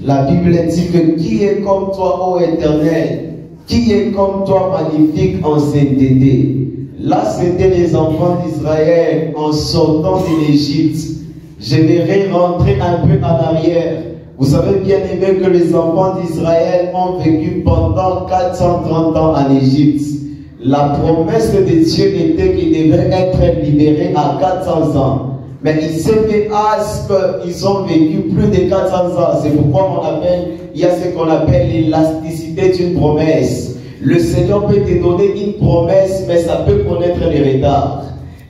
La Bible dit que qui est comme toi, ô Éternel? Qui est comme toi, magnifique en sainteté? Là, c'était les enfants d'Israël en sortant de l'Égypte. Je vais rentrer un peu en arrière. Vous savez bien aimé que les enfants d'Israël ont vécu pendant 430 ans en Égypte. La promesse de Dieu était qu'ils devaient être libérés à 400 ans. Mais il s'est fait à ce qu'ils ont vécu plus de 400 ans. C'est pourquoi il y a ce qu'on appelle l'élasticité d'une promesse. Le Seigneur peut te donner une promesse, mais ça peut connaître des retards.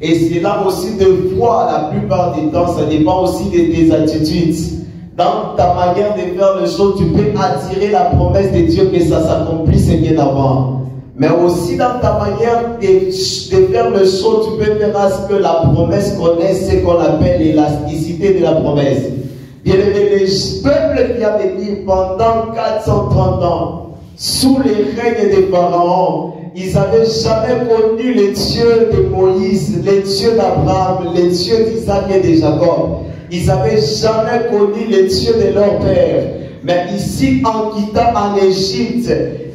Et c'est là aussi de foi, la plupart du temps, ça dépend aussi de tes attitudes. Dans ta manière de faire les choses, tu peux attirer la promesse de Dieu que ça s'accomplisse bien avant. Mais aussi dans ta manière de faire les choses, tu peux faire à ce que la promesse connaisse ce qu'on appelle l'élasticité de la promesse. Bien aimé, les peuples qui avaient vécu pendant 430 ans, sous les règnes des pharaons, ils n'avaient jamais connu les dieux de Moïse, les dieux d'Abraham, les dieux d'Isaac et de Jacob. Ils n'avaient jamais connu les dieux de leur père. Mais ici, en quittant en Égypte,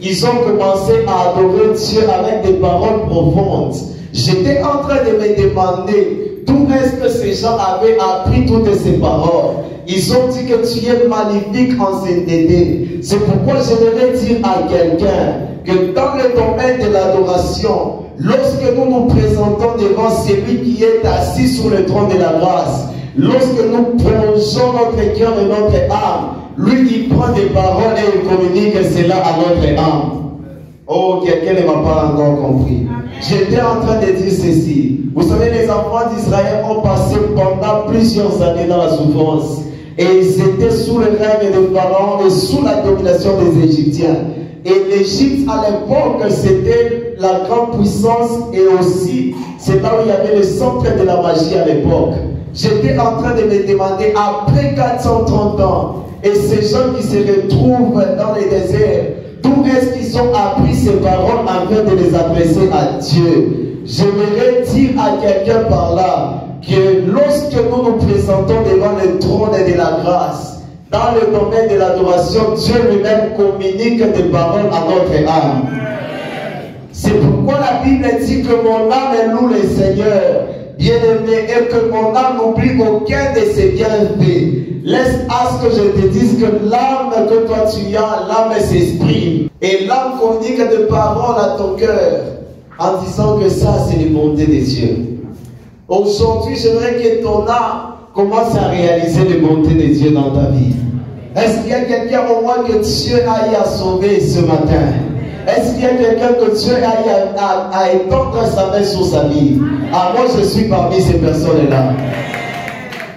ils ont commencé à adorer Dieu avec des paroles profondes. J'étais en train de me demander d'où est-ce que ces gens avaient appris toutes ces paroles. Ils ont dit que tu es magnifique en sainteté. C'est pourquoi j'aimerais dire à quelqu'un que dans le domaine de l'adoration, lorsque nous nous présentons devant celui qui est assis sur le trône de la grâce, lorsque nous plongeons notre cœur et notre âme, lui il prend des paroles et il communique cela à notre âme. Oh, quelqu'un ne m'a pas encore compris. J'étais en train de dire ceci. Vous savez, les enfants d'Israël ont passé pendant plusieurs années dans la souffrance. Et ils étaient sous le règne des pharaons et sous la domination des Égyptiens. Et l'Égypte, à l'époque, c'était la grande puissance et aussi, c'est là où il y avait le centre de la magie à l'époque. J'étais en train de me demander, après 430 ans, et ces gens qui se retrouvent dans les déserts, d'où est-ce qu'ils ont appris ces paroles afin de les adresser à Dieu? J'aimerais dire à quelqu'un par là que lorsque nous nous présentons devant le trône de la grâce, dans le domaine de l'adoration, Dieu lui-même communique des paroles à notre âme. C'est pourquoi la Bible dit que mon âme loue le Seigneur, bien-aimé, et que mon âme n'oublie aucun de ses bienfaits. Laisse à ce que je te dise que l'âme que toi tu as, l'âme s'exprime. Et l'âme communique des paroles à ton cœur en disant que ça, c'est les bontés de Dieu. Aujourd'hui, j'aimerais que ton âme commence à réaliser les bontés de Dieu dans ta vie. Est-ce qu'il y a quelqu'un au moins que Dieu aille à sauver ce matin? Est-ce qu'il y a quelqu'un que Dieu aille à étendre sa main sur sa vie? Ah, moi je suis parmi ces personnes-là.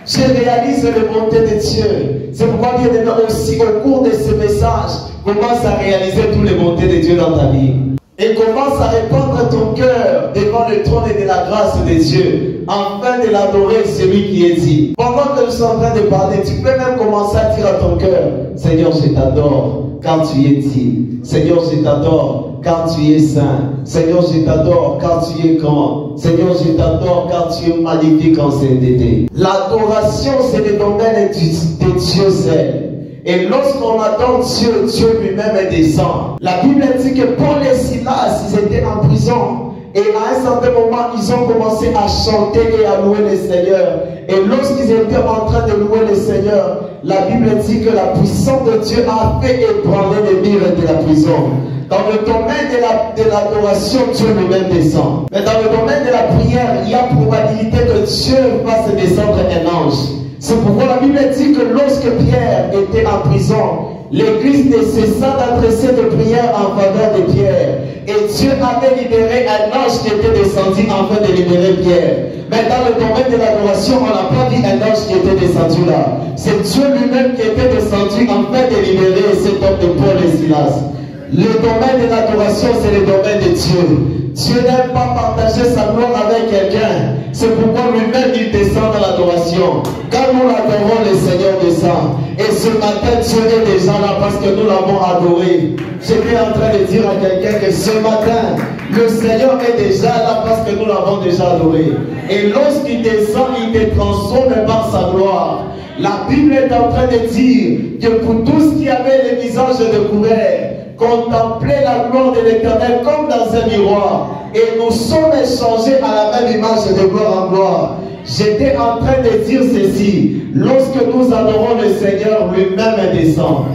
Je réalise les bontés de Dieu. C'est pourquoi bien aimé aussi au cours de ce message, commence à réaliser toutes les bontés de Dieu dans ta vie. Et commence à répandre ton cœur devant le trône de la grâce de Dieu, afin de l'adorer celui qui est dit. Pendant que je suis en train de parler, tu peux même commencer à dire à ton cœur, Seigneur, je t'adore quand tu es digne. Seigneur, je t'adore quand tu es saint. Seigneur, je t'adore quand tu es grand. Seigneur, je t'adore quand tu es magnifique en sainteté. L'adoration, c'est le domaine de Dieu seul. Et lorsqu'on adore Dieu, Dieu lui-même descend. La Bible dit que Paul et Silas, ils étaient en prison. Et à un certain moment, ils ont commencé à chanter et à louer le Seigneur. Et lorsqu'ils étaient en train de louer le Seigneur, la Bible dit que la puissance de Dieu a fait ébranler les murs de la prison. Dans le domaine de l'adoration, Dieu lui-même descend. Mais dans le domaine de la prière, il y a probabilité que Dieu fasse descendre un ange. C'est pourquoi la Bible dit que lorsque Pierre était en prison, l'Église ne cessa d'adresser des prières en faveur de Pierre. Et Dieu avait libéré un ange qui était descendu afin de libérer Pierre. Mais dans le domaine de l'adoration, on n'a pas vu un ange qui était descendu là. C'est Dieu lui-même qui était descendu afin de libérer cet homme de Paul et Silas. Le domaine de l'adoration, c'est le domaine de Dieu. Dieu n'aime pas partager sa gloire avec quelqu'un. C'est pourquoi lui-même il descend dans l'adoration. Quand nous l'adorons, le Seigneur descend. Et ce matin, Dieu est déjà là parce que nous l'avons adoré. J'étais en train de dire à quelqu'un que ce matin, le Seigneur est déjà là parce que nous l'avons déjà adoré. Et lorsqu'il descend, il te transforme par sa gloire. La Bible est en train de dire que pour tous qui avaient les visages découverts, contemplaient la gloire de l'Éternel comme dans un miroir, et nous sommes échangés à la même image de gloire en gloire. J'étais en train de dire ceci: lorsque nous adorons le Seigneur, lui-même descend.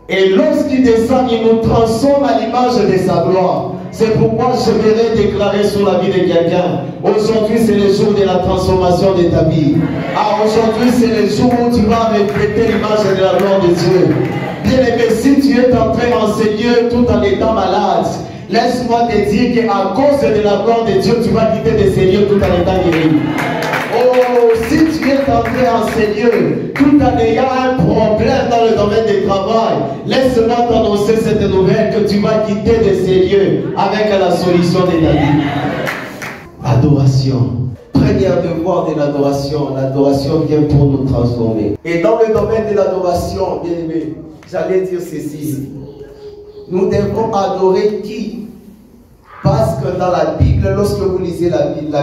Et lorsqu'il descend, il nous transforme à l'image de sa gloire. C'est pourquoi je voudrais déclarer sur la vie de quelqu'un: aujourd'hui c'est le jour de la transformation de ta vie. Ah, aujourd'hui c'est le jour où tu vas refléter l'image de la gloire de Dieu. Bien aimé, si tu es entré en Seigneur tout en étant malade, laisse-moi te dire qu'à cause de la gloire de Dieu, tu vas quitter le Seigneur tout en étant guéri. Oh, si tu es entré en Seigneur tout en ayant un problème dans le domaine du travail, laisse-moi t'annoncer cette nouvelle que tu vas quitter le Seigneur avec la solution de ta vie. Adoration. Premier devoir de l'adoration. L'adoration vient pour nous transformer. Et dans le domaine de l'adoration, bien aimé, j'allais dire ceci: nous devons adorer qui? Parce que dans la Bible, lorsque vous lisez la Bible,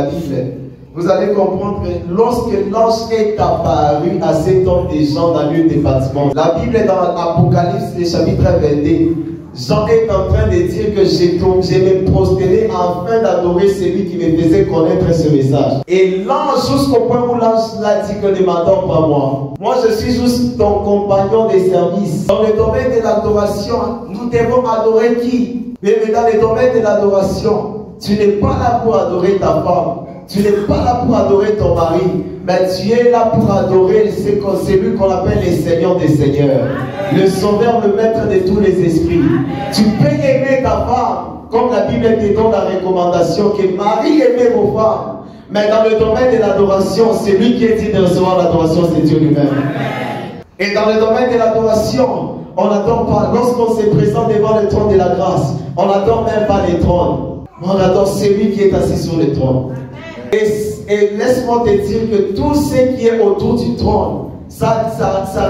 vous allez comprendre que lorsque l'ange est apparu à cet homme des gens dans l'une des bâtiments, la Bible est dans l'Apocalypse, le chapitre 22. Jean est en train de dire que j'ai me prosterné afin d'adorer celui qui me faisait connaître ce message. Et l'ange, jusqu'au point où l'ange l'a dit que ne m'adore pas moi. Moi, je suis juste ton compagnon de service. Dans le domaine de l'adoration, nous devons adorer qui? Mais dans le domaine de l'adoration, tu n'es pas là pour adorer ta femme. Tu n'es pas là pour adorer ton mari, mais tu es là pour adorer celui qu'on appelle le Seigneur des Seigneurs, le Sauveur, le Maître de tous les esprits. Tu peux aimer ta femme, comme la Bible te donne la recommandation que Marie aimait vos femmes. Mais dans le domaine de l'adoration, c'est lui qui est dit de recevoir l'adoration, c'est Dieu lui-même. Et dans le domaine de l'adoration, on n'adore pas. Lorsqu'on se présente devant le trône de la grâce, on n'adore même pas les trônes. On adore celui qui est assis sur le trône. Et laisse-moi te dire que tout ce qui est autour du trône, ça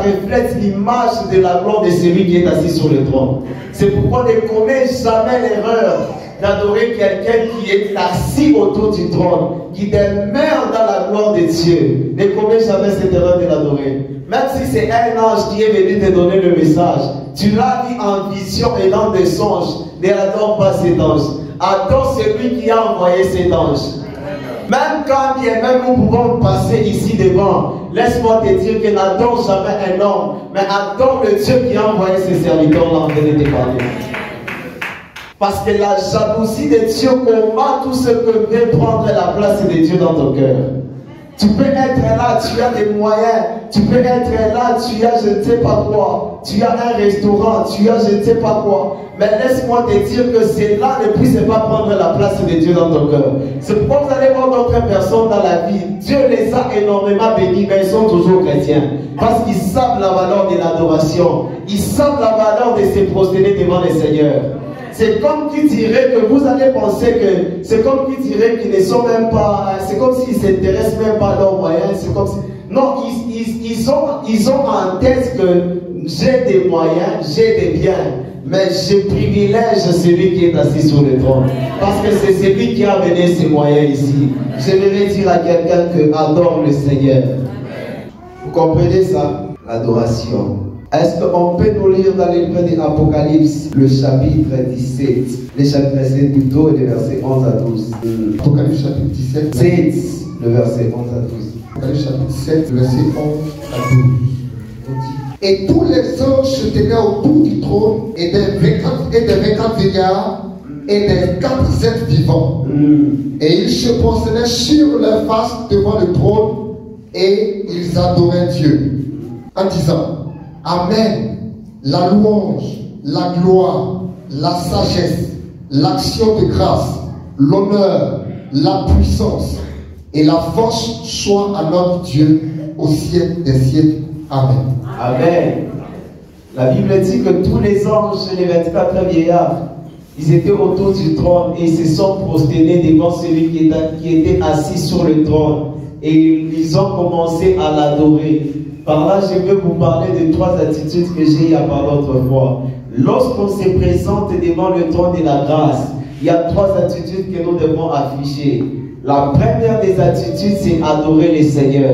reflète l'image de la gloire de celui qui est assis sur le trône. C'est pourquoi ne commets jamais l'erreur d'adorer quelqu'un qui est assis autour du trône, qui demeure dans la gloire de Dieu. Ne commets jamais cette erreur de l'adorer. Même si c'est un ange qui est venu te donner le message, tu l'as vu en vision et dans des songes, n'adore pas cet ange. Adore celui qui a envoyé cet ange. Même quand bien même nous pouvons passer ici devant, laisse-moi te dire que n'adore jamais un homme, mais adore le Dieu qui a envoyé ses serviteurs là en train de te parler. Parce que la jalousie de Dieu combat tout ce que veut prendre la place de Dieu dans ton cœur. Tu peux être là, tu as des moyens. Tu peux être là, tu as je ne sais pas quoi. Tu as un restaurant, tu as je ne sais pas quoi. Mais laisse-moi te dire que cela ne puisse pas prendre la place de Dieu dans ton cœur. C'est pourquoi vous allez voir d'autres personnes dans la vie. Dieu les a énormément bénis, mais ils sont toujours chrétiens. Parce qu'ils savent la valeur de l'adoration. Ils savent la valeur de se prosterner devant le Seigneur. C'est comme qui dirait que vous allez penser que c'est comme qui dirait qu'ils ne sont même pas, c'est comme s'ils ne s'intéressent même pas à leurs moyens. C'est comme si, non, ils ont en tête que j'ai des moyens, j'ai des biens, mais je privilège celui qui est assis sur le trône. Parce que c'est celui qui a amené ces moyens ici. J'aimerais dire à quelqu'un que adore le Seigneur. Vous comprenez ça? L'adoration. Est-ce qu'on peut nous lire dans le livre de l'Apocalypse, le chapitre 17, le chapitre 17 plutôt, et le verset 11 à 12. Apocalypse chapitre 17, 7, le verset 11 à 12. Apocalypse chapitre 17, le verset 11 à 12. Et tous les anges se tenaient autour du trône et des 24 vieillards et des 4 êtres vivants. Et ils se prosternaient sur leur face devant le trône et ils adoraient Dieu en disant: Amen, la louange, la gloire, la sagesse, l'action de grâce, l'honneur, la puissance et la force soient à notre Dieu au siècle des siècles. Amen. Amen. La Bible dit que tous les anges, les 24 vieillards, ils étaient autour du trône et ils se sont prosternés devant celui qui était assis sur le trône. Et ils ont commencé à l'adorer. Par là, je vais vous parler de 3 attitudes que j'ai eu à parler autrefois. Lorsqu'on se présente devant le trône de la grâce, il y a 3 attitudes que nous devons afficher. La première des attitudes, c'est adorer le Seigneur.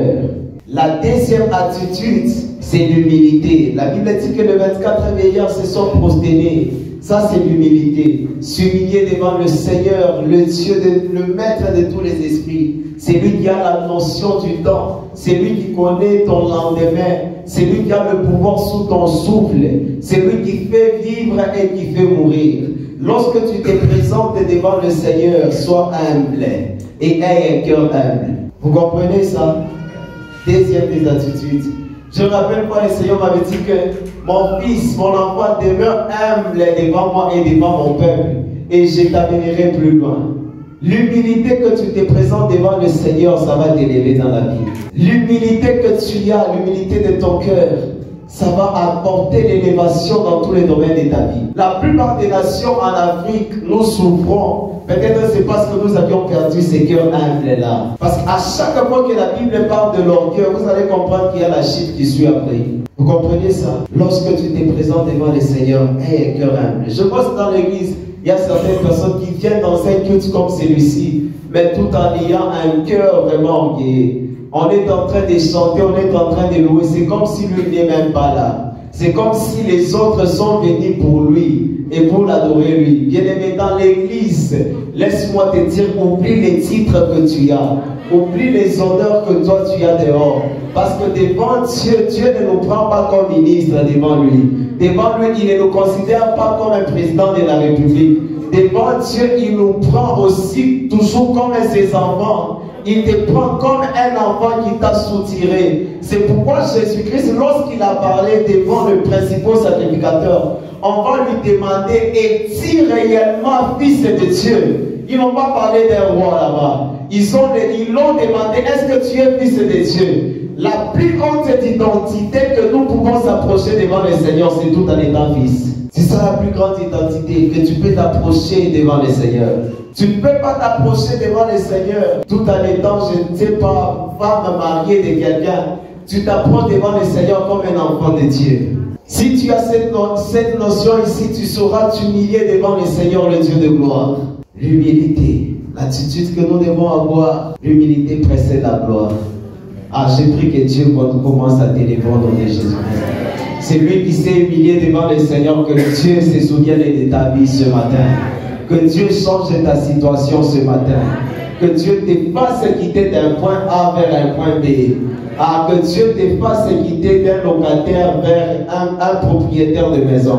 La deuxième attitude, c'est l'humilité. La Bible dit que les 24 vieillards se sont prosternés. Ça, c'est l'humilité. S'humilier devant le Seigneur, le Dieu, le maître de tous les esprits. C'est lui qui a la notion du temps. C'est lui qui connaît ton lendemain. C'est lui qui a le pouvoir sous ton souffle. C'est lui qui fait vivre et qui fait mourir. Lorsque tu te présentes devant le Seigneur, sois humble et aie un cœur humble. Vous comprenez ça? Deuxième des attitudes. Je me rappelle quand le Seigneur m'avait dit que mon fils, mon enfant demeure humble devant moi et devant mon peuple, et je t'amènerai plus loin. L'humilité que tu te présentes devant le Seigneur, ça va t'élever dans la vie. L'humilité que tu as, l'humilité de ton cœur, ça va apporter l'élévation dans tous les domaines de ta vie. La plupart des nations en Afrique, nous souffrons. Peut-être c'est parce que nous avions perdu ces cœurs humbles-là. Parce qu'à chaque fois que la Bible parle de l'orgueil, vous allez comprendre qu'il y a la chute qui suit après. Vous comprenez ça? Lorsque tu te présentes devant le Seigneur, aie un cœur humble. Je pense que dans l'église, il y a certaines personnes qui viennent dans un culte comme celui-ci, mais tout en ayant un cœur vraiment orgueilleux. On est en train de chanter, on est en train de louer. C'est comme si lui n'est même pas là. C'est comme si les autres sont venus pour lui et pour l'adorer lui. Bien-aimé, dans l'église, laisse-moi te dire, oublie les titres que tu as. Oublie les honneurs que toi tu as dehors. Parce que devant Dieu, Dieu ne nous prend pas comme ministre devant lui. Devant lui, il ne nous considère pas comme un président de la République. Devant Dieu, il nous prend aussi toujours comme ses enfants. Il te prend comme un enfant qui t'a soutiré. C'est pourquoi Jésus-Christ, lorsqu'il a parlé devant le principal sacrificateur, on va lui demander, es-tu réellement fils de Dieu? Ils n'ont pas parlé d'un roi là-bas. Ils l'ont demandé, est-ce que tu es fils de Dieu? La plus haute identité que nous pouvons s'approcher devant le Seigneur, c'est tout en étant fils. C'est ça la plus grande identité, que tu peux t'approcher devant le Seigneur. Tu ne peux pas t'approcher devant le Seigneur tout en étant, je ne sais pas, femme mariée de quelqu'un. Tu t'approches devant le Seigneur comme un enfant de Dieu. Si tu as cette notion ici, tu sauras t'humilier devant le Seigneur, le Dieu de gloire. L'humilité, l'attitude que nous devons avoir, l'humilité précède la gloire. Ah, j'ai pris que Dieu commence à t'élever au nom de Jésus. C'est lui qui s'est humilié devant le Seigneur, que Dieu se souvienne de ta vie ce matin. Que Dieu change ta situation ce matin. Que Dieu te fasse quitter d'un point A vers un point B. Ah, que Dieu te fasse quitter d'un locataire vers un propriétaire de maison.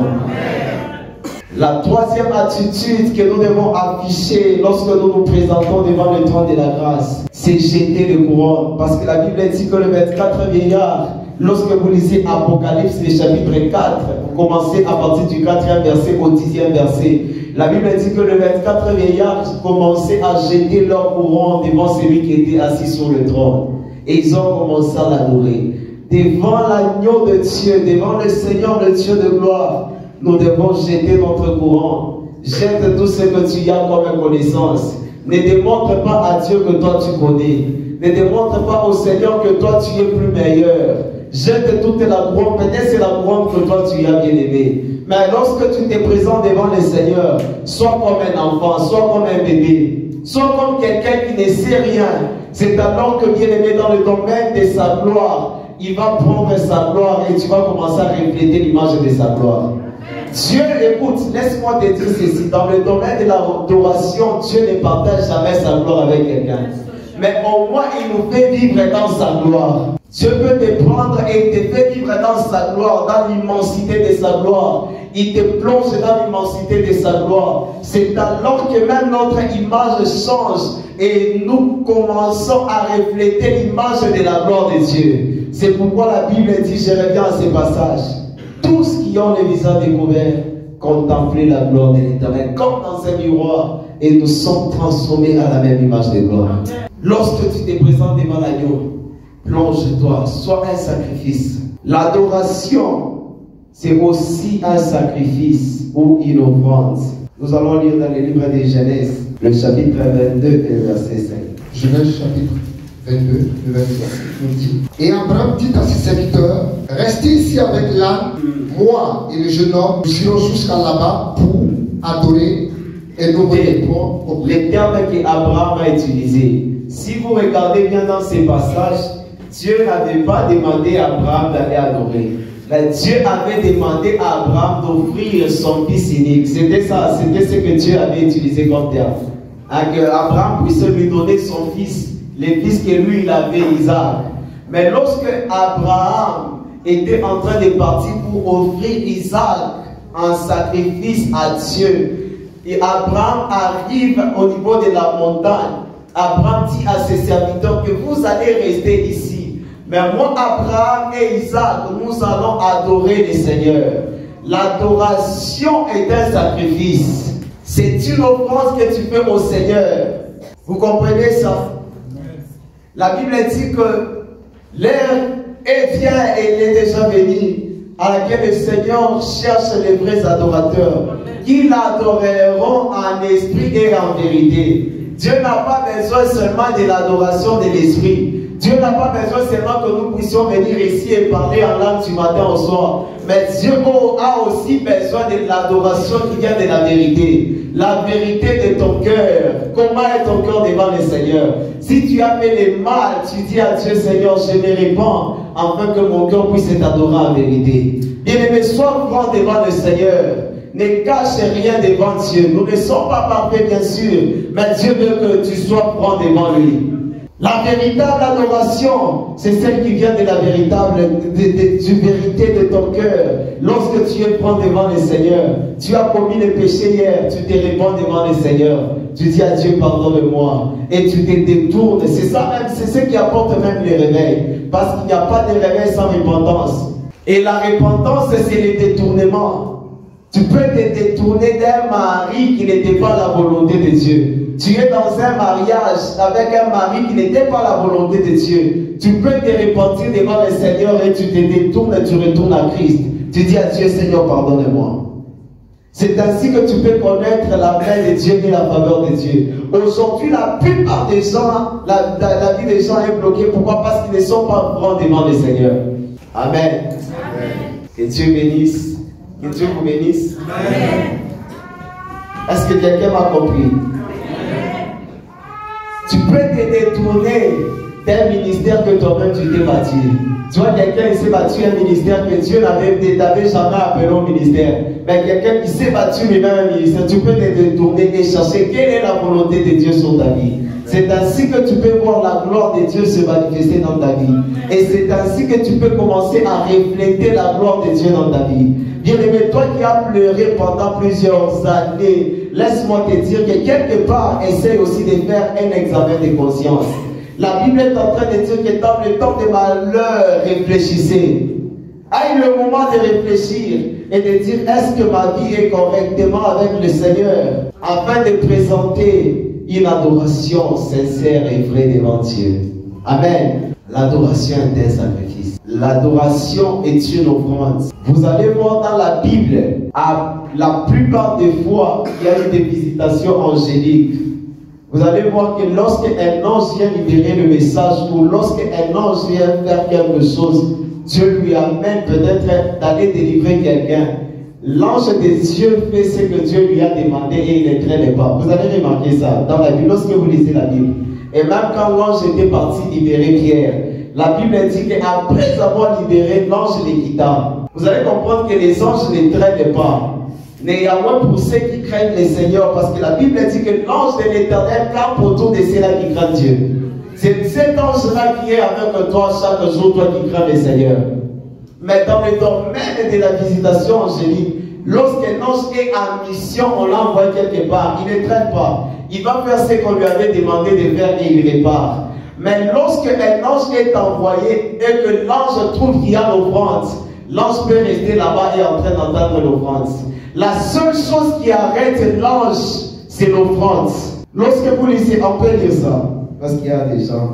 La troisième attitude que nous devons afficher lorsque nous nous présentons devant le trône de la grâce, c'est jeter le couronne. Parce que la Bible dit que le 24 vieillards, lorsque vous lisez Apocalypse, le chapitre 4, vous commencez à partir du 4e verset au 10e verset. La Bible dit que le 24 vieillards commençaient à jeter leur couronne devant celui qui était assis sur le trône. Et ils ont commencé à l'adorer. Devant l'agneau de Dieu, devant le Seigneur, le Dieu de gloire, nous devons jeter notre couronne. Jette tout ce que tu as comme connaissance. Ne démontre pas à Dieu que toi tu connais. Ne démontre pas au Seigneur que toi tu es plus meilleur. Jette toute la couronne. Peut-être c'est la couronne que toi tu as bien aimée. Mais lorsque tu te présentes devant le Seigneur, sois comme un enfant, sois comme un bébé. Sois comme quelqu'un qui ne sait rien. C'est alors que bien aimé dans le domaine de sa gloire, il va prendre sa gloire et tu vas commencer à refléter l'image de sa gloire. Dieu, écoute, laisse-moi te dire ceci. Dans le domaine de l'adoration, Dieu ne partage jamais sa gloire avec quelqu'un. Mais au moins, il nous fait vivre dans sa gloire. Dieu peut te prendre et te fait vivre dans sa gloire, dans l'immensité de sa gloire. Il te plonge dans l'immensité de sa gloire. C'est alors que même notre image change et nous commençons à refléter l'image de la gloire de Dieu. C'est pourquoi la Bible dit, je reviens à ce passage, tous qui ont le visage découvert, contemplez la gloire de l'Éternel comme dans un miroir et nous sommes transformés à la même image de gloire. Lorsque tu te présentes devant l'agneau, plonge-toi, sois un sacrifice. L'adoration, c'est aussi un sacrifice ou une offrande. Nous allons lire dans le livre de Genèse, le chapitre 22 et le verset 5. Genèse chapitre 22, le verset 5 nous dit: Et Abraham dit à ses serviteurs, restez ici avec l'âne, moi et le jeune homme, nous irons jusqu'à là-bas pour adorer et nous répondrons au les termes qu'Abraham a utilisés. Si vous regardez bien dans ces passages, Dieu n'avait pas demandé à Abraham d'aller adorer. Mais Dieu avait demandé à Abraham d'offrir son fils unique. C'était ça, c'était ce que Dieu avait utilisé comme terme. Que Abraham puisse lui donner son fils, le fils que lui il avait, Isaac. Mais lorsque Abraham était en train de partir pour offrir Isaac en sacrifice à Dieu, et Abraham arrive au niveau de la montagne, Abraham dit à ses serviteurs que vous allez rester ici. Mais moi, Abraham et Isaac, nous allons adorer le Seigneur. L'adoration est un sacrifice. C'est une offrande que tu fais au Seigneur. Vous comprenez ça? La Bible dit que l'heure est bien et elle est déjà venue, à laquelle le Seigneur cherche les vrais adorateurs, qui l'adoreront en esprit et en vérité. Dieu n'a pas besoin seulement de l'adoration de l'esprit. Dieu n'a pas besoin seulement que nous puissions venir ici et parler en langue du matin au soir. Mais Dieu a aussi besoin de l'adoration qui vient de la vérité. La vérité de ton cœur. Comment est ton cœur devant le Seigneur? Si tu as fait le mal, tu dis à Dieu, Seigneur, je me répands afin que mon cœur puisse t'adorer en vérité. Bien-aimé, sois franc devant le Seigneur. Ne cache rien devant Dieu. Nous ne sommes pas parfaits, bien sûr, mais Dieu veut que tu sois franc devant lui. La véritable adoration, c'est celle qui vient de la véritable, du vérité de ton cœur. Lorsque tu es franc devant le Seigneur, tu as commis le péché hier, tu te répands devant le Seigneur. Tu dis à Dieu, pardonne-moi. Et tu te détournes. C'est ça même, c'est ce qui apporte même les réveils. Parce qu'il n'y a pas de réveil sans repentance. Et la repentance, c'est le détournement. Tu peux te détourner d'un mari qui n'était pas la volonté de Dieu. Tu es dans un mariage avec un mari qui n'était pas la volonté de Dieu. Tu peux te repentir devant le Seigneur et tu te détournes et tu retournes à Christ. Tu dis à Dieu, Seigneur, pardonne-moi. C'est ainsi que tu peux connaître la main de Dieu et la faveur de Dieu. Aujourd'hui, la plupart des gens, la vie des gens est bloquée. Pourquoi? Parce qu'ils ne sont pas francs devant le Seigneur. Amen. Amen. Que Dieu bénisse. Que Dieu vous bénisse. Amen. Est-ce que quelqu'un m'a compris? Amen. Tu peux te détourner d'un ministère que toi-même tu t'es bâti. Tu vois, quelqu'un qui s'est battu un ministère que Dieu n'avait jamais appelé au ministère. Mais quelqu'un qui s'est battu lui-même un ministère, tu peux te détourner et chercher quelle est la volonté de Dieu sur ta vie. C'est ainsi que tu peux voir la gloire de Dieu se manifester dans ta vie. Et c'est ainsi que tu peux commencer à refléter la gloire de Dieu dans ta vie. Bien-aimé, toi qui as pleuré pendant plusieurs années, laisse-moi te dire que quelque part, essaye aussi de faire un examen de conscience. La Bible est en train de dire que dans le temps de malheur, réfléchissez. Aille le moment de réfléchir et de dire, est-ce que ma vie est correctement avec le Seigneur, afin de présenter une adoration sincère et vraie devant Dieu. Amen. L'adoration est un sacrifice. L'adoration est une offrande. Vous allez voir dans la Bible, la plupart des fois, il y a eu des visitations angéliques. Vous allez voir que lorsqu'un ange vient libérer le message ou lorsqu'un ange vient faire quelque chose, Dieu lui amène peut-être d'aller délivrer quelqu'un. L'ange de Dieu fait ce que Dieu lui a demandé et il ne traîne pas. Vous allez remarquer ça dans la Bible, lorsque vous lisez la Bible. Et même quand l'ange était parti libérer Pierre, la Bible dit qu'après avoir libéré, l'ange les quitta. Vous allez comprendre que les anges ne traînent pas. Néanmoins pour ceux qui craignent le Seigneur, parce que la Bible dit que l'ange de l'Éternel campe autour de ceux-là qui craignent Dieu. C'est cet ange-là qui est avec toi chaque jour, toi qui crains le Seigneur. Mais dans le domaine de la visitation angélique, lorsqu'un ange est en mission, on l'envoie quelque part, il ne traite pas. Il va faire ce qu'on lui avait demandé de faire et il répare. Mais lorsqu'un ange est envoyé et que l'ange trouve qu'il y a l'offrande, l'ange peut rester là-bas et en train d'entendre l'offrande. La seule chose qui arrête l'ange, c'est l'offrande. Lorsque vous lisez, on peut lire ça. Parce qu'il y a des gens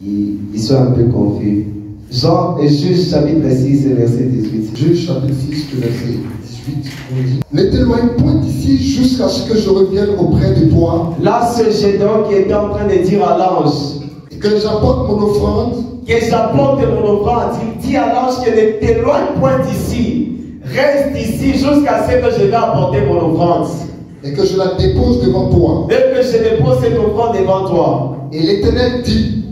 qui sont un peu confus. Jean et Juge chapitre 6 et verset 18. Juge chapitre 6 verset 18. Ne t'éloigne point d'ici jusqu'à ce que je revienne auprès de toi. Là, c'est Gédéon qui était en train de dire à l'ange que j'apporte mon offrande. Que j'apporte mon offrande. Il dit à l'ange que ne t'éloigne point d'ici. Reste ici jusqu'à ce que je vais apporter mon offrande. Et que je la dépose devant toi. Et que je dépose cette offrande devant toi. Et l'Éternel dit,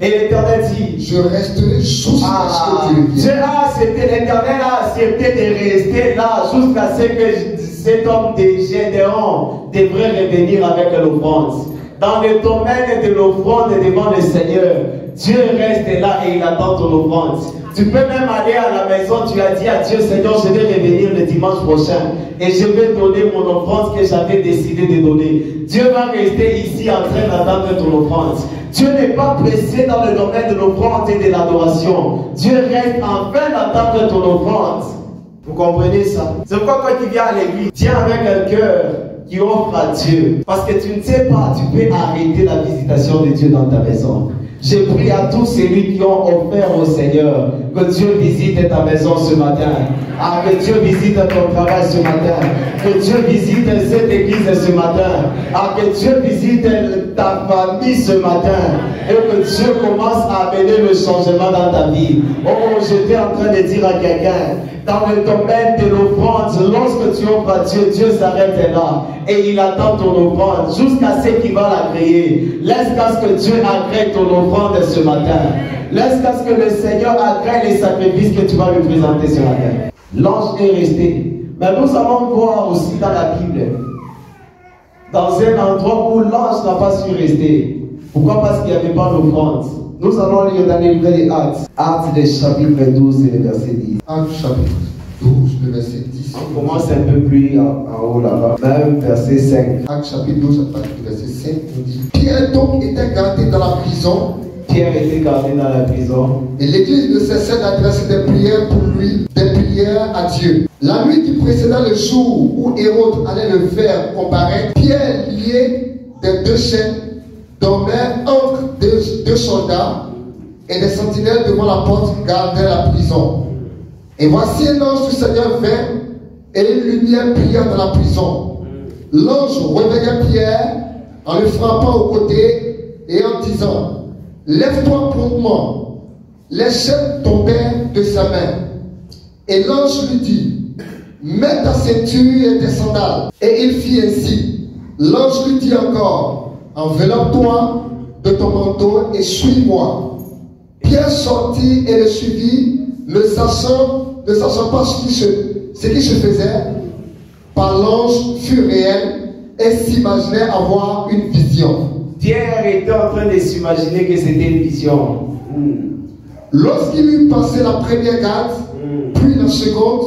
je resterai jusqu'à ce que tu Dieu reviennes. a accepté, l'Éternel a accepté de rester là jusqu'à ce que cet homme de Gédéon devrait revenir avec l'offrande. Dans le domaine de l'offrande devant le Seigneur, Dieu reste là et il attend ton offrande. Tu peux même aller à la maison, tu as dit à Dieu, Seigneur, je vais revenir le dimanche prochain et je vais donner mon offrande que j'avais décidé de donner. Dieu va rester ici en train d'attendre ton offrande. Dieu n'est pas pressé dans le domaine de l'offrande et de l'adoration. Dieu reste en train d'attendre ton offrande. Vous comprenez ça? C'est pourquoi quand tu viens à l'église, viens avec un cœur qui offre à Dieu. Parce que tu ne sais pas, tu peux arrêter la visitation de Dieu dans ta maison. Je prie à tous celui qui ont offert au Seigneur que Dieu visite ta maison ce matin. Que Dieu visite ton travail ce matin. Que Dieu visite cette église ce matin. Que Dieu visite ta famille ce matin. Et que Dieu commence à amener le changement dans ta vie. Oh, j'étais en train de dire à quelqu'un, dans le domaine de l'offrande, lorsque tu offres à Dieu, Dieu s'arrête là et il attend ton offrande jusqu'à ce qu'il va la créer. Laisse qu'à ce que Dieu agrée ton offrande ce matin. Laisse qu'à ce que le Seigneur agrée les sacrifices que tu vas lui présenter ce matin. L'ange est resté. Mais nous allons voir aussi dans la Bible, dans un endroit où l'ange n'a pas su rester. Pourquoi? Parce qu'il n'y avait pas d'offrande. Nous allons lire dans le livre des Actes. Actes des chapitre 12 et le verset 10. Actes chapitre 12, le verset 10. On commence un peu plus en haut là-bas. Même verset 5. Actes chapitre 12, à partir du verset 5, nous dit, Pierre donc était gardé dans la prison. Pierre était gardé dans la prison. Et l'église ne cessait d'adresser des prières pour lui, des prières à Dieu. La nuit qui précéda le jour où Hérode allait le faire comparaître, Pierre, lié des deux chaînes, dormait entre deux soldats et des sentinelles devant la porte gardaient la prison. Et voici un ange du Seigneur vint et une lumière brilla dans la prison. L'ange réveilla Pierre en le frappant au côté et en disant, lève-toi promptement. Les chaînes tombèrent de sa main. Et l'ange lui dit, mets ta ceinture et tes sandales. Et il fit ainsi. L'ange lui dit encore, enveloppe-toi de ton manteau et suis-moi. Pierre sortit et le suivit, ne sachant pas ce qui se faisait, par l'ange fut réel et s'imaginait avoir une vision. Pierre était en train de s'imaginer que c'était une vision. Lorsqu'il eut passé la première garde, puis la seconde,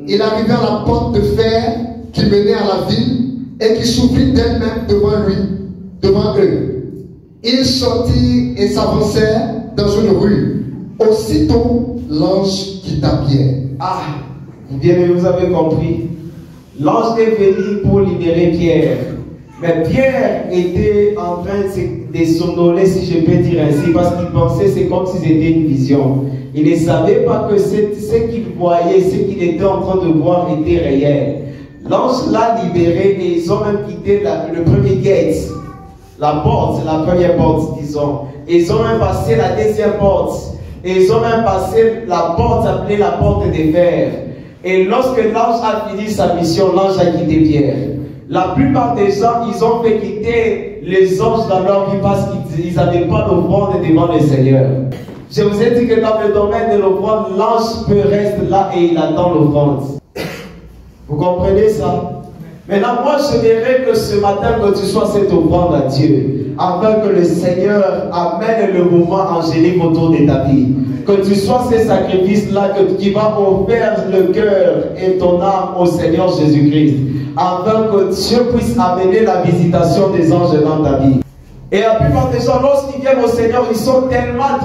il arriva à la porte de fer qui menait à la ville et qui s'ouvrit d'elle-même devant eux. Il sortit et s'avançait dans une rue. Aussitôt, l'ange quitta Pierre. Bien, vous avez compris. L'ange est venu pour libérer Pierre. Mais Pierre était en train de somnoler, si je peux dire ainsi, parce qu'il pensait que c'est comme si c'était une vision. Il ne savait pas que ce qu'il voyait, ce qu'il était en train de voir était réel. L'ange l'a libéré et ils ont même quitté le premier gate. La porte, c'est la première porte, disons. Et ils ont même passé la deuxième porte. Et ils ont même passé la porte appelée la porte de fer. Et lorsque l'ange a fini sa mission, l'ange a quitté Pierre. La plupart des gens, ils ont fait quitter les anges dans leur vie parce qu'ils n'avaient pas d'offrande devant le Seigneur. Je vous ai dit que dans le domaine de l'offrande, l'ange peut rester là et il attend l'offrande. Vous comprenez ça? Maintenant, moi, je dirais que ce matin, que tu sois cette offrande à Dieu, afin que le Seigneur amène le mouvement angélique autour de ta vie. Que tu sois ces sacrifices-là qui va offrir le cœur et ton âme au Seigneur Jésus-Christ, afin que Dieu puisse amener la visitation des anges dans ta vie. Et la plupart des gens, lorsqu'ils viennent au Seigneur, ils sont tellement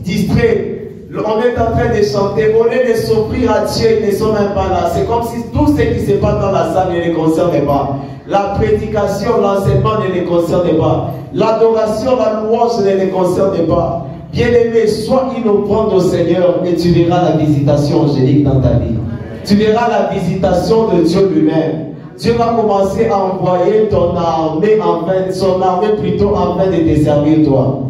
distraits. On est en train de chanter, au lieu de s'offrir à Dieu, ils ne sont même pas là. C'est comme si tout ce qui se passe dans la salle ne les concerne pas. La prédication, l'enseignement ne les concerne pas. L'adoration, la louange ne les concerne pas. Bien-aimé, sois innovant au Seigneur et tu verras la visitation angélique dans ta vie. Tu verras la visitation de Dieu lui-même. Dieu va commencer à envoyer son armée afin de te servir toi.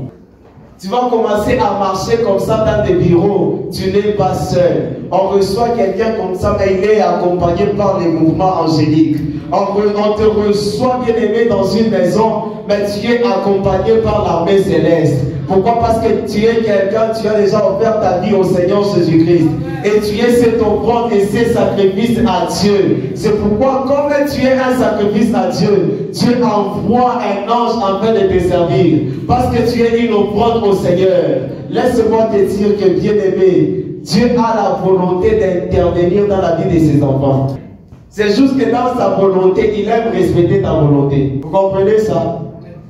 Tu vas commencer à marcher comme ça dans des bureaux. Tu n'es pas seul. On reçoit quelqu'un comme ça, mais il est accompagné par les mouvements angéliques. On te reçoit bien aimé dans une maison, mais tu es accompagné par l'armée céleste. Pourquoi? Parce que tu es quelqu'un, tu as déjà offert ta vie au Seigneur Jésus-Christ. Et tu es cet offrande et cet sacrifice à Dieu. C'est pourquoi, comme tu es un sacrifice à Dieu, Dieu envoie un ange afin de te servir. Parce que tu es une offrande au Seigneur. Laisse-moi te dire que, bien aimé, Dieu a la volonté d'intervenir dans la vie de ses enfants. C'est juste que dans sa volonté, il aime respecter ta volonté. Vous comprenez ça?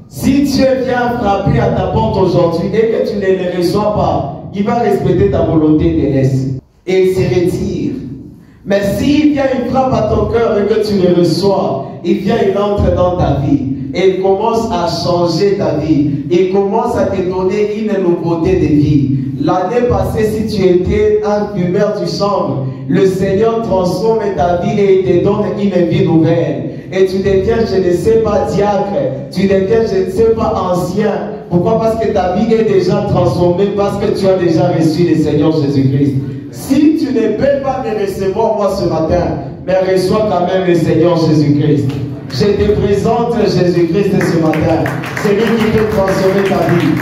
Si Dieu vient frapper à ta porte aujourd'hui et que tu ne le reçois pas, il va respecter ta volonté et te laisse. Et il se retire. Mais s'il vient, il frappe à ton cœur et que tu le reçois, il vient, il entre dans ta vie. Et il commence à changer ta vie. Il commence à te donner une nouveauté de vie. L'année passée, si tu étais un fumeur du chanvre, le Seigneur transforme ta vie et il te donne une vie nouvelle. Et tu deviens, je ne sais pas, diacre. Tu deviens, je ne sais pas, ancien. Pourquoi? Parce que ta vie est déjà transformée, parce que tu as déjà reçu le Seigneur Jésus-Christ. Si tu ne peux pas me recevoir moi ce matin, mais reçois quand même le Seigneur Jésus-Christ. Je te présente Jésus-Christ ce matin. C'est lui qui peut transformer ta vie.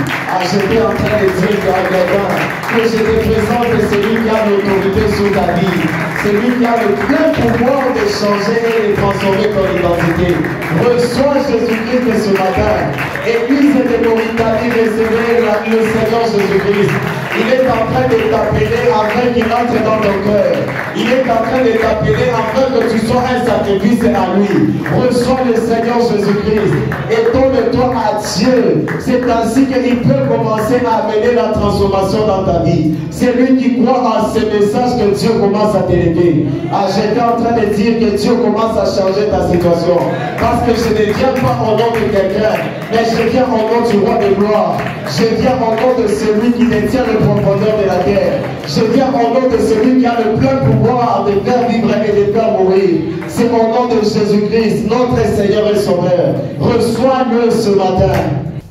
J'étais en train de dire à quelqu'un que je te présente celui qui a l'autorité sur ta vie. Celui qui a le plein pouvoir de changer et de transformer ton identité. Reçois Jésus-Christ ce matin. Église de Mauritanie, recevez le Seigneur Jésus-Christ. Il est en train de t'appeler afin qu'il entre dans ton cœur. Il est en train de t'appeler afin que tu sois un sacrifice à lui. Reçois le Seigneur Jésus-Christ et donne-toi à Dieu. C'est ainsi qu'il peut commencer à amener la transformation dans ta vie. C'est lui qui croit en ce message que Dieu commence à t'élever. J'étais en train de dire que Dieu commence à changer ta situation. Parce que je ne viens pas au nom de quelqu'un, mais je viens au nom du roi de gloire. Je viens au nom de celui qui détient le profondeur de la terre. Je viens au nom de celui qui a le plein pouvoir de faire vivre et de faire mourir. C'est au nom de Jésus-Christ, notre Seigneur et Sauveur. Reçois-le ce matin.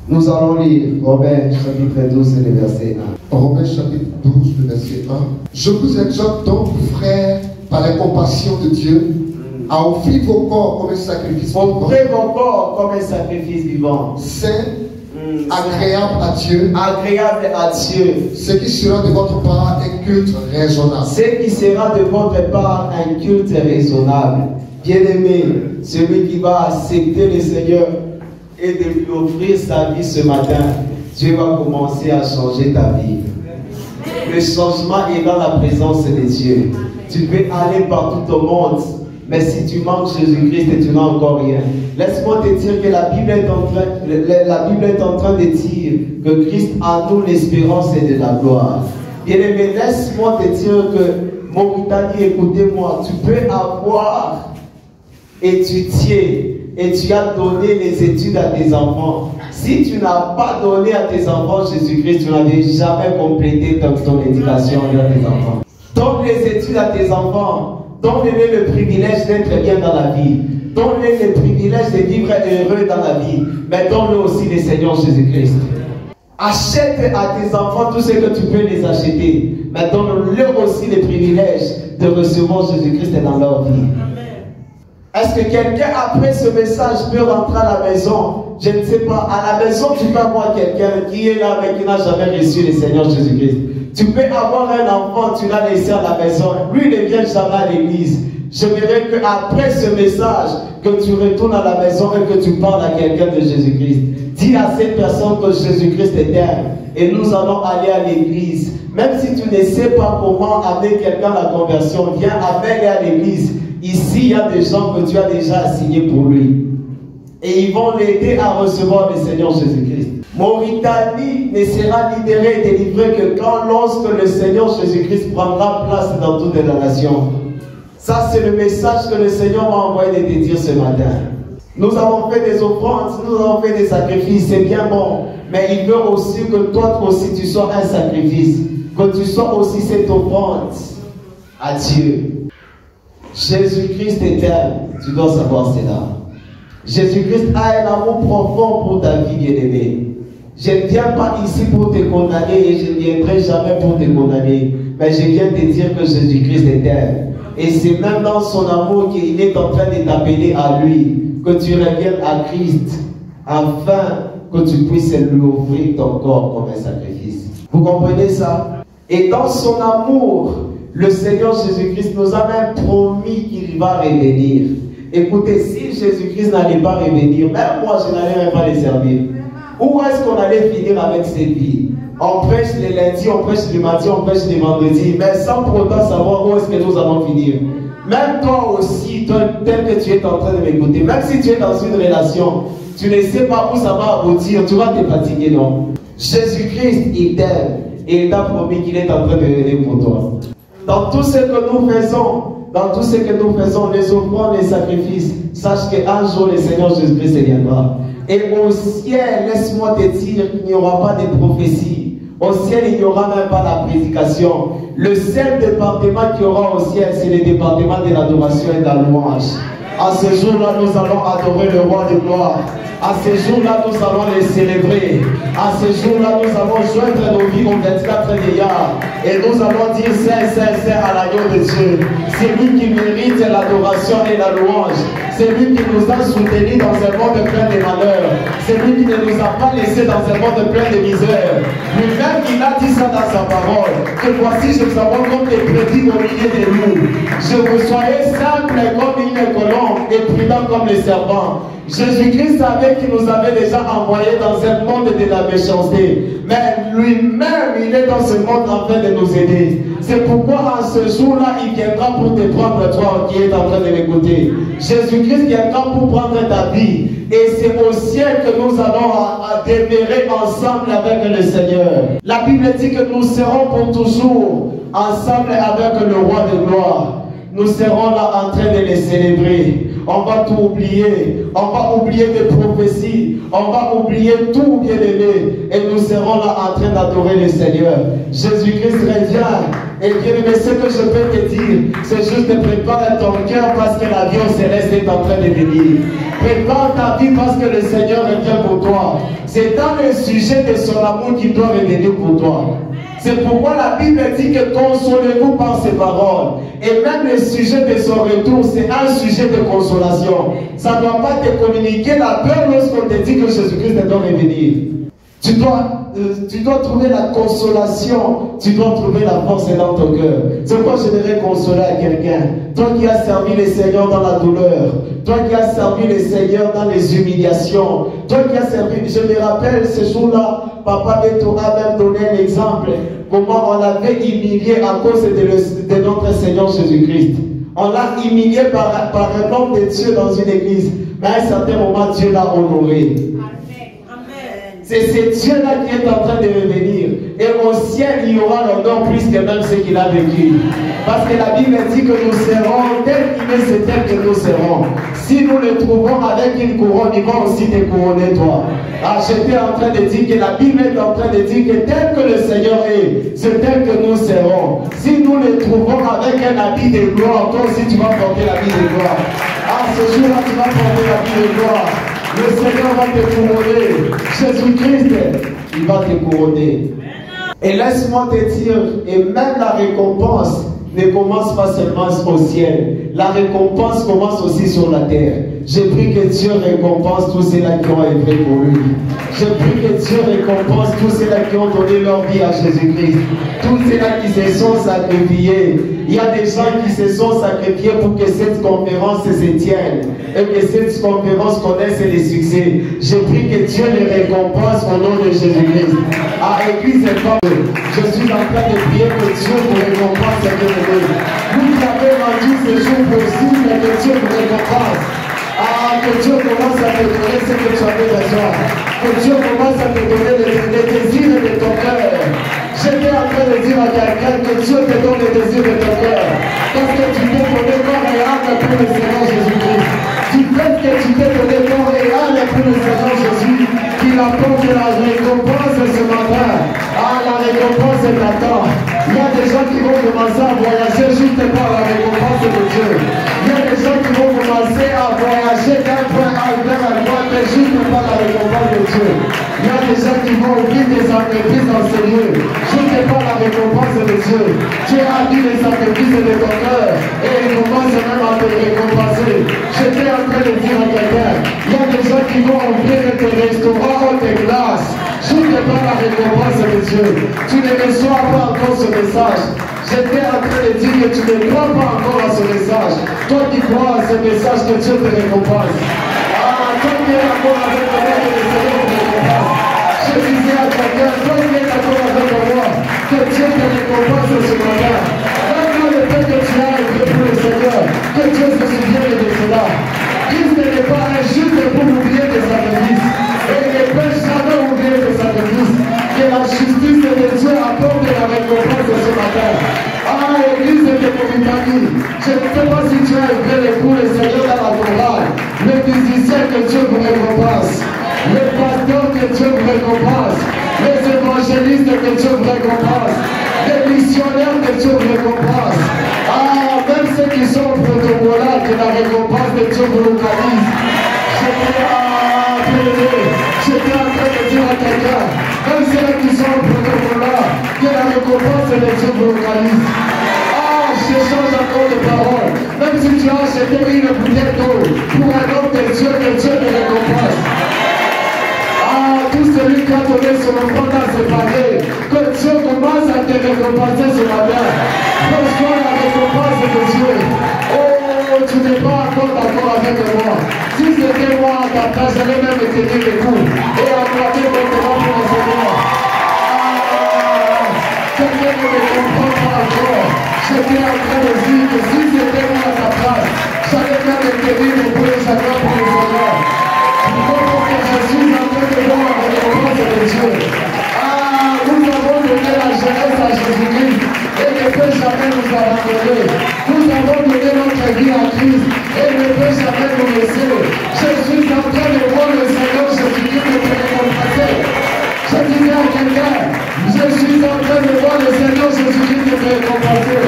Nous allons lire Romains chapitre 12 et le verset 1. Romains chapitre 12, le verset 1. Je vous exhorte donc, frères, par la compassion de Dieu, à offrir vos corps comme un sacrifice vivant. Offrez vos corps comme un sacrifice vivant. Saint, agréable à Dieu. Agréable à Dieu. Ce qui sera de votre part un culte raisonnable. Ce qui sera de votre part un culte raisonnable. Bien-aimé, celui qui va accepter le Seigneur et de lui offrir sa vie ce matin, Dieu va commencer à changer ta vie. Le changement est dans la présence de Dieu. Tu peux aller partout au monde, mais si tu manques Jésus-Christ et tu n'as encore rien, laisse-moi te dire que la Bible est en train de dire que Christ a nous l'espérance et de la gloire. Bien-aimé, laisse-moi te dire que Mauritanie, écoutez-moi, tu peux avoir étudié et tu as donné les études à tes enfants. Si tu n'as pas donné à tes enfants Jésus-Christ, tu n'avais jamais complété ton éducation à tes enfants. Donne les études à tes enfants. Donne-les le privilège d'être bien dans la vie. Donne-les le privilège de vivre heureux dans la vie. Mais donne-le aussi le Seigneur Jésus-Christ. Achète à tes enfants tout ce que tu peux les acheter. Mais donne-leur aussi le privilège de recevoir Jésus-Christ dans leur vie. Est-ce que quelqu'un après ce message peut rentrer à la maison? Je ne sais pas. À la maison, tu peux avoir quelqu'un qui est là mais qui n'a jamais reçu le Seigneur Jésus-Christ. Tu peux avoir un enfant, tu l'as laissé à la maison. Lui ne vient jamais à l'église. J'aimerais qu'après ce message, que tu retournes à la maison et que tu parles à quelqu'un de Jésus-Christ. Dis à cette personne que Jésus-Christ est t'aime. Et nous allons aller à l'église. Même si tu ne sais pas comment amener quelqu'un à la conversion, viens avec à l'église. Ici, il y a des gens que Dieu a déjà assignés pour lui. Et ils vont l'aider à recevoir le Seigneur Jésus-Christ. Mauritanie ne sera libérée et délivrée que lorsque le Seigneur Jésus-Christ prendra place dans toute la nation. Ça, c'est le message que le Seigneur m'a envoyé de te dire ce matin. Nous avons fait des offrandes, nous avons fait des sacrifices, c'est bien bon. Mais il veut aussi que toi aussi tu sois un sacrifice. Que tu sois aussi cette offrande à Dieu. Jésus-Christ t'aime, tu dois savoir cela. Jésus-Christ a un amour profond pour ta vie, bien-aimée. Je ne viens pas ici pour te condamner et je ne viendrai jamais pour te condamner. Mais je viens te dire que Jésus-Christ est terre. Et c'est même dans son amour qu'il est en train de t'appeler à lui, que tu reviennes à Christ, afin que tu puisses lui offrir ton corps comme un sacrifice. Vous comprenez ça? Et dans son amour, le Seigneur Jésus-Christ nous a même promis qu'il va revenir. Écoutez, si Jésus-Christ n'allait pas revenir, même moi je n'allais même pas les servir. Où est-ce qu'on allait finir avec cette vie? On prêche les lundis, on prêche les mardis, on prêche les vendredis, mais sans pour autant savoir où est-ce que nous allons finir. Même toi aussi, toi, tel que tu es en train de m'écouter, même si tu es dans une relation, tu ne sais pas où ça va aboutir, tu vas te fatiguer, non? Jésus-Christ, il t'aime et il t'a promis qu'il est en train de venir pour toi. Dans tout ce que nous faisons, les offrandes, les sacrifices, sache qu'un jour le Seigneur Jésus-Christ viendra. Et au ciel, laisse-moi te dire qu'il n'y aura pas de prophétie. Au ciel, il n'y aura même pas la prédication. Le seul département qu'il y aura au ciel, c'est le département de l'adoration et de la louange. À ce jour-là, nous allons adorer le roi de gloire. À ce jour-là, nous allons les célébrer. À ce jour-là, nous allons joindre nos vies aux 24 vieillards. Et nous allons dire Saint, Saint, Saint à l'agneau de Dieu. C'est lui qui mérite l'adoration et la louange. C'est lui qui nous a soutenus dans un monde plein de malheurs. C'est lui qui ne nous a pas laissés dans un monde plein de misère. Lui-même, il a dit ça dans sa parole. Que voici, je vous avons comme des brebis au milieu de nous. Je vous soyez simple comme une colombe et prudent comme les serpents. Jésus-Christ savait qu'il nous avait déjà envoyés dans un monde de la méchanceté. Mais lui-même, il est dans ce monde en train de nous aider. C'est pourquoi en ce jour-là, il viendra pour te prendre, toi qui es en train de m'écouter. Jésus-Christ viendra pour prendre ta vie. Et c'est au ciel que nous allons demeurer ensemble avec le Seigneur. La Bible dit que nous serons pour toujours ensemble avec le roi de gloire. Nous serons là en train de les célébrer. On va tout oublier. On va oublier des prophéties. On va oublier tout, bien aimé. Et nous serons là en train d'adorer le Seigneur. Jésus-Christ revient. Et bien aimé, ce que je peux te dire, c'est juste de préparer ton cœur parce que l'avion céleste est en train de venir. Prépare ta vie parce que le Seigneur revient pour toi. C'est dans le sujet de son amour qu'il doit revenir pour toi. C'est pourquoi la Bible dit que consolez-vous par ses paroles. Et même le sujet de son retour, c'est un sujet de consolation. Ça ne doit pas te communiquer la peur lorsqu'on te dit que Jésus-Christ doit revenir. Tu dois trouver la consolation, tu dois trouver la force dans ton cœur. C'est pourquoi je devrais consoler à quelqu'un. Toi qui as servi le Seigneur dans la douleur, toi qui as servi le Seigneur dans les humiliations, toi qui as servi, je me rappelle ce jour-là, Papa Beto a même donné un exemple, comment on l'avait humilié à cause de notre Seigneur Jésus-Christ. On l'a humilié par un homme de Dieu dans une église, mais à un certain moment, Dieu l'a honoré. C'est ce Dieu-là qui est en train de revenir. Et au ciel, il y aura l'honneur plus que même ce qu'il a vécu. Parce que la Bible dit que nous serons, tel qu'il est, c'est tel que nous serons. Si nous le trouvons avec une couronne, il va aussi te couronner toi. Alors j'étais en train de dire que la Bible est en train de dire que tel que le Seigneur est, c'est tel que nous serons. Si nous le trouvons avec un habit de gloire, toi aussi tu vas porter l'habit de gloire. Ah, ce jour-là, tu vas porter l'habit de gloire. Le Seigneur va te couronner. Jésus-Christ, il va te couronner. Et laisse-moi te dire, et même la récompense ne commence pas seulement au ciel. La récompense commence aussi sur la terre. Je prie que Dieu récompense tous ceux-là qui ont œuvré pour lui. Je prie que Dieu récompense tous ceux-là qui ont donné leur vie à Jésus-Christ. Tous ceux-là qui se sont sacrifiés. Il y a des gens qui se sont sacrifiés pour que cette conférence se tienne. Et que cette conférence connaisse les succès. Je prie que Dieu les récompense au nom de Jésus-Christ. À Église et Femme, je suis en train de prier que Dieu vous récompense et que vous avez rendu ce jour possible et que Dieu vous récompense. Ah, que Dieu commence à te donner ce que tu avais besoin. Que Dieu commence à te donner les désirs de ton cœur. J'étais en train de dire à quelqu'un que Dieu te donne les désirs de ton cœur. Parce que tu t'es donné corps et âme pour le Seigneur Jésus-Christ. Du fait que tu t'es donné corps et âme pour le Seigneur Jésus, qu'il apporte la récompense ce matin. Ah, la récompense est attend. Il y a des gens qui vont commencer à voyager juste par la récompense de Dieu. Il y a des gens qui vont commencer à voyager d'un point A vers un point B mais juste pas la récompense de Dieu. Il y a des gens qui vont ouvrir des entreprises dans ce lieu. Juste pas la récompense de Dieu. Dieu a dit les sacrifices de ton cœur et il commence même à te récompenser. J'étais en train de dire à quelqu'un, il y a des gens qui vont ouvrir des restaurants ou des glaces. Juste pas la récompense de Dieu. Tu ne reçois pas encore ce message. J'étais en train de dire que tu ne crois pas encore à ce message. Toi qui crois à ce message, que Dieu te récompense. Ah, toi qui es d'accord avec moi, que le Seigneur te récompense. Je disais à quelqu'un, toi qui es d'accord avec moi, que Dieu te récompense ce matin. Maintenant le fait que tu as été pour le Seigneur, que Dieu se souvienne de cela. Christ n'est pas injuste pour oublier des sacrifices. Et il ne peut jamais oublier des sacrifices. Que la justice de Dieu accorde la récompense de ce matin. Ah, l'église de Comitani, je ne sais pas si tu as élevé pour le Seigneur dans la chorale. Le musicien que Dieu vous récompense. Le pasteur que Dieu vous récompense. Les évangélistes que Dieu vous récompense. Les missionnaires que Dieu vous récompense. Ah, même ceux qui sont au protocole, que la récompense de Dieu vous localise. J'étais en train de dire à quelqu'un, même ceux qui sont au protocole, que la récompense de Dieu vous localise. Ah, je change encore de parole. Même si tu as acheté une bouteille d'eau pour un homme de Dieu, que Dieu te récompense. Ah, tout celui qui a donné son enfant dans ce panier, que Dieu commence à te récompenser ce matin. Reçois la récompense de Dieu. Oh, tu n'es pas encore d'accord avec moi. Si c'était moi à ta place, j'allais même te tenir debout et acclamer maintenant pour le Seigneur. Ah, quelqu'un ne me comprend pas encore. J'étais en train de dire que si c'était moi à ta place, j'allais même te tenir debout et j'acclame pour le Seigneur. Pourquoi que je suis en train de voir la récompense de Dieu. Ah, nous avons donné la jeunesse à Jésus-Christ et il ne peut jamais nous abandonner. Nous avons donné notre vie à Christ et il ne peut jamais nous laisser. Je suis en train de voir le Seigneur Jésus-Christ me récompenser. Je disais à quelqu'un, je suis en train de voir le Seigneur Jésus-Christ me récompenser.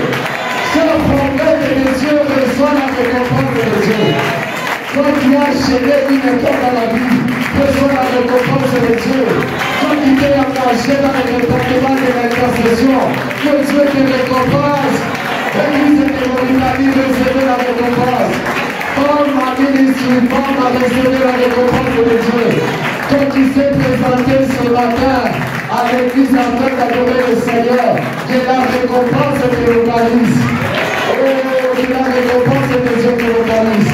Seul prophète de Dieu reçoit la récompense de Dieu. Toi qui as géré une époque dans la vie, reçois la récompense de Dieu. Toi qui t'es engagé dans le département de l'intercession, que Dieu te récompense. L'église de Comitani recevez la récompense. Paul m'a ministre, Paul m'a recevé la récompense de Dieu. Toi qui s'est présenté ce matin à l'église en train d'adorer le Seigneur, que la récompense te localise. Oh, que la récompense de Dieu te localise.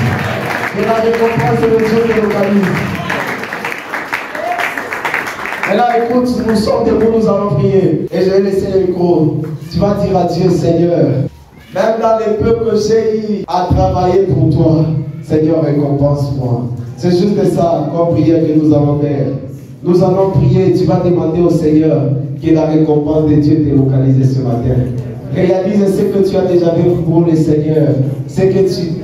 Que la récompense de Dieu te localise. Et là, écoute, nous sommes debout, nous allons prier. Et je vais laisser le micro. Tu vas dire à Dieu, Seigneur, même dans les peu que j'ai eu à travailler pour toi, Seigneur, récompense-moi. C'est juste ça, comme prière que nous allons faire. Nous allons prier, tu vas demander au Seigneur que la récompense de Dieu te localise ce matin. Réalise ce que tu as déjà fait pour le Seigneur. C'est que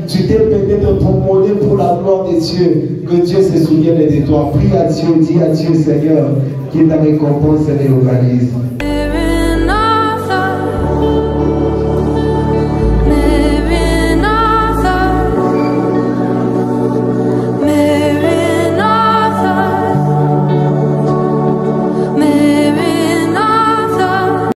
tu t'es peut-être promené pour la gloire de Dieu. Que Dieu se souvienne de toi. Prie à Dieu, dis à Dieu, Seigneur, que ta récompense se localise.